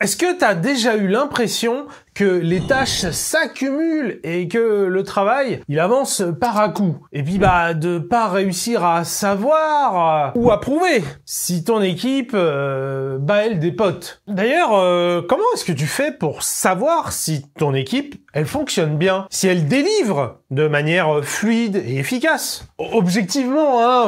Est-ce que tu as déjà eu l'impression que les tâches s'accumulent et que le travail, il avance par à coups? Et puis de pas réussir à savoir ou à prouver si ton équipe, elle dépote. D'ailleurs, comment est-ce que tu fais pour savoir si ton équipe, elle fonctionne bien? Si elle délivre de manière fluide et efficace? Objectivement,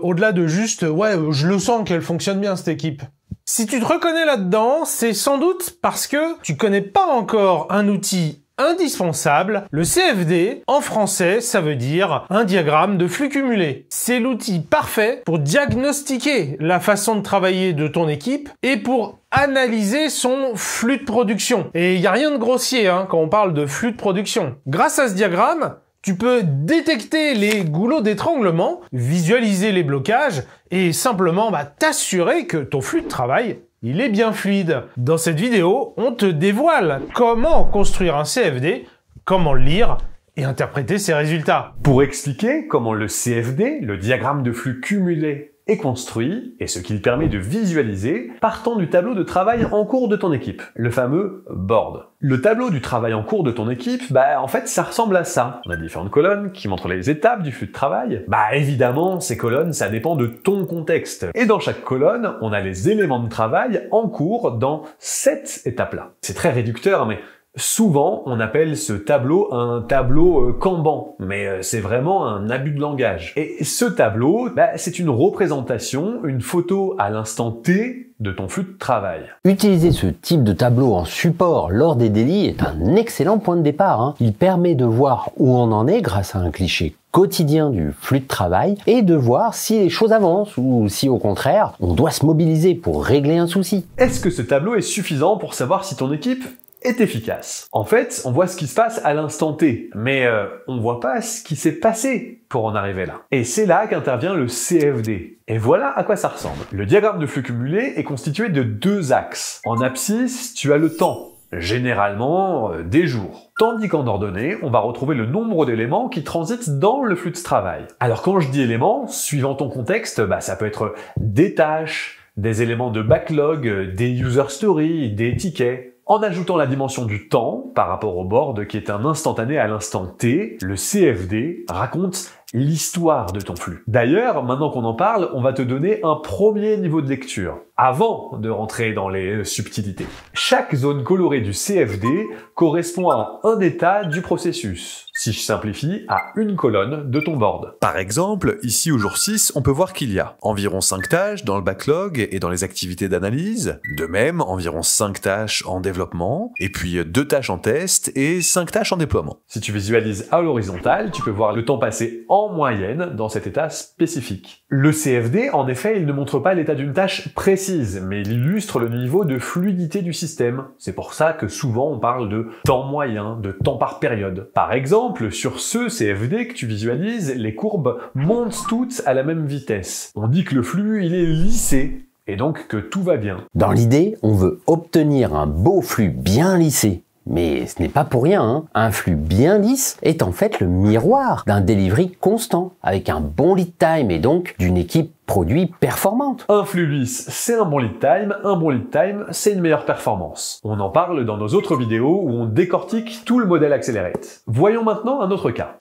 au-delà de juste, je le sens qu'elle fonctionne bien cette équipe. Si tu te reconnais là-dedans, c'est sans doute parce que tu connais pas encore un outil indispensable. Le CFD, en français, ça veut dire un diagramme de flux cumulé. C'est l'outil parfait pour diagnostiquer la façon de travailler de ton équipe et pour analyser son flux de production. Et il n'y a rien de grossier quand on parle de flux de production. Grâce à ce diagramme, tu peux détecter les goulots d'étranglement, visualiser les blocages et simplement t'assurer que ton flux de travail, il est bien fluide. Dans cette vidéo, on te dévoile comment construire un CFD, comment le lire et interpréter ses résultats. Pour expliquer comment le CFD, le diagramme de flux cumulé, est construit et ce qu'il permet de visualiser, partant du tableau de travail en cours de ton équipe, le fameux board. Le tableau du travail en cours de ton équipe, en fait, ça ressemble à ça. On a différentes colonnes qui montrent les étapes du flux de travail. Évidemment, ces colonnes, ça dépend de ton contexte. Et dans chaque colonne, on a les éléments de travail en cours dans cette étape-là. C'est très réducteur, mais souvent, on appelle ce tableau un tableau Kanban, mais c'est vraiment un abus de langage. Et ce tableau, c'est une représentation, une photo à l'instant T de ton flux de travail. Utiliser ce type de tableau en support lors des délits est un excellent point de départ. Il permet de voir où on en est grâce à un cliché quotidien du flux de travail et de voir si les choses avancent ou si au contraire, on doit se mobiliser pour régler un souci. Est-ce que ce tableau est suffisant pour savoir si ton équipe est efficace? En fait, on voit ce qui se passe à l'instant T, mais on voit pas ce qui s'est passé pour en arriver là. Et c'est là qu'intervient le CFD. Et voilà à quoi ça ressemble. Le diagramme de flux cumulé est constitué de deux axes. En abscisse, tu as le temps, généralement des jours. Tandis qu'en ordonnée, on va retrouver le nombre d'éléments qui transitent dans le flux de travail. Alors quand je dis éléments, suivant ton contexte, ça peut être des tâches, des éléments de backlog, des user stories, des tickets. En ajoutant la dimension du temps par rapport au board qui est un instantané à l'instant T, le CFD raconte l'histoire de ton flux. D'ailleurs, maintenant qu'on en parle, on va te donner un premier niveau de lecture, avant de rentrer dans les subtilités. Chaque zone colorée du CFD correspond à un état du processus. Si je simplifie, à une colonne de ton board. Par exemple, ici au jour 6, on peut voir qu'il y a environ 5 tâches dans le backlog et dans les activités d'analyse, de même environ 5 tâches en développement, et puis 2 tâches en test et 5 tâches en déploiement. Si tu visualises à l'horizontale, tu peux voir le temps passé en moyenne dans cet état spécifique. Le CFD, en effet, il ne montre pas l'état d'une tâche précise, mais il illustre le niveau de fluidité du système. C'est pour ça que souvent on parle de temps moyen, de temps par période. Par exemple, sur ce CFD que tu visualises, les courbes montent toutes à la même vitesse. On dit que le flux, il est lissé, et donc que tout va bien. Dans l'idée, on veut obtenir un beau flux bien lissé. Mais ce n'est pas pour rien, Un flux bien lisse est en fait le miroir d'un delivery constant, avec un bon lead time et donc d'une équipe produit performante. Un flux lisse, c'est un bon lead time, c'est une meilleure performance. On en parle dans nos autres vidéos où on décortique tout le modèle Accelerate. Voyons maintenant un autre cas.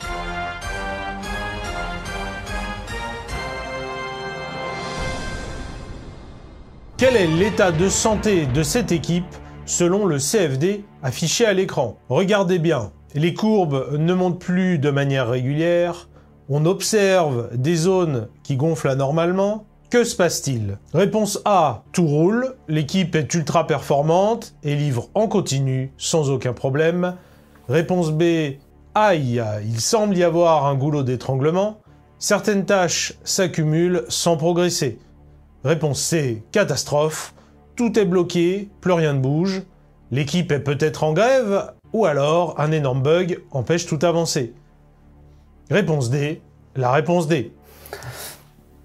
Quel est l'état de santé de cette équipe selon le CFD affiché à l'écran? Regardez bien, les courbes ne montent plus de manière régulière, on observe des zones qui gonflent anormalement. Que se passe-t-il? Réponse A, tout roule, l'équipe est ultra performante et livre en continu sans aucun problème. Réponse B, aïe, il semble y avoir un goulot d'étranglement, certaines tâches s'accumulent sans progresser. Réponse C, catastrophe, tout est bloqué, plus rien ne bouge, l'équipe est peut-être en grève, ou alors un énorme bug empêche toute avancée. Réponse D, la réponse D.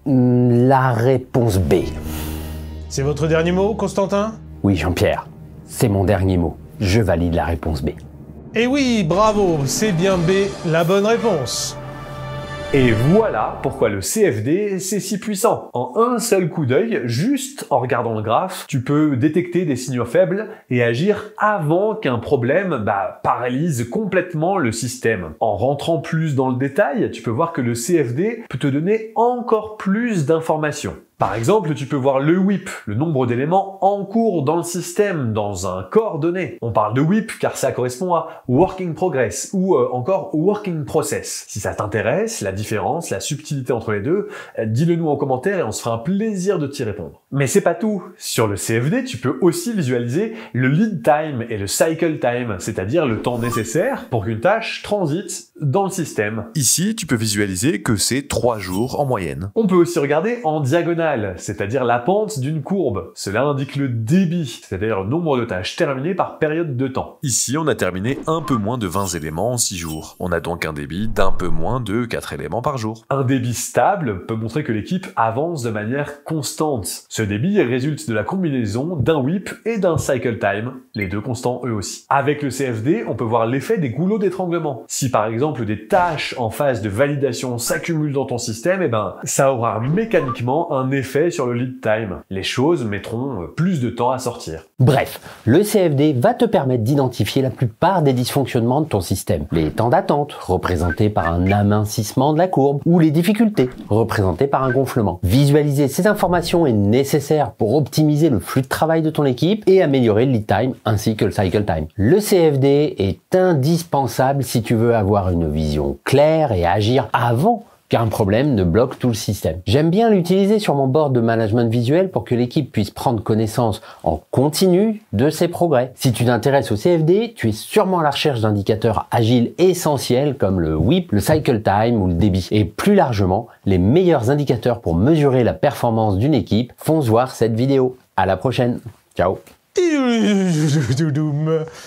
La réponse B. C'est votre dernier mot, Constantin? Oui, Jean-Pierre, c'est mon dernier mot. Je valide la réponse B. Et oui, bravo, c'est bien B, la bonne réponse. Et voilà pourquoi le CFD, c'est si puissant. En un seul coup d'œil, juste en regardant le graphe, tu peux détecter des signaux faibles et agir avant qu'un problème paralyse complètement le système. En rentrant plus dans le détail, tu peux voir que le CFD peut te donner encore plus d'informations. Par exemple, tu peux voir le WIP, le nombre d'éléments en cours dans le système, dans un corps donné. On parle de WIP car ça correspond à Work in Progress ou encore Work in Process. Si ça t'intéresse, la différence, la subtilité entre les deux, dis-le nous en commentaire et on se fera un plaisir de t'y répondre. Mais c'est pas tout. Sur le CFD, tu peux aussi visualiser le lead time et le cycle time, c'est-à-dire le temps nécessaire pour qu'une tâche transite dans le système. Ici, tu peux visualiser que c'est 3 jours en moyenne. On peut aussi regarder en diagonale, c'est-à-dire la pente d'une courbe. Cela indique le débit, c'est-à-dire le nombre de tâches terminées par période de temps. Ici, on a terminé un peu moins de 20 éléments en 6 jours. On a donc un débit d'un peu moins de 4 éléments par jour. Un débit stable peut montrer que l'équipe avance de manière constante. Ce débit résulte de la combinaison d'un WIP et d'un cycle time, les deux constants eux aussi. Avec le CFD, on peut voir l'effet des goulots d'étranglement. Si par exemple des tâches en phase de validation s'accumulent dans ton système, ça aura mécaniquement un effet sur le lead time. Les choses mettront plus de temps à sortir. Bref, le CFD va te permettre d'identifier la plupart des dysfonctionnements de ton système. Les temps d'attente, représentés par un amincissement de la courbe, ou les difficultés, représentées par un gonflement. Visualiser ces informations est nécessaire pour optimiser le flux de travail de ton équipe et améliorer le lead time ainsi que le cycle time. Le CFD est indispensable si tu veux avoir une vision claire et agir avant qu'un problème ne bloque tout le système. J'aime bien l'utiliser sur mon board de management visuel pour que l'équipe puisse prendre connaissance en continu de ses progrès. Si tu t'intéresses au CFD, tu es sûrement à la recherche d'indicateurs agiles essentiels comme le WIP, le cycle time ou le débit. Et plus largement, les meilleurs indicateurs pour mesurer la performance d'une équipe, fonce voir cette vidéo. À la prochaine. Ciao.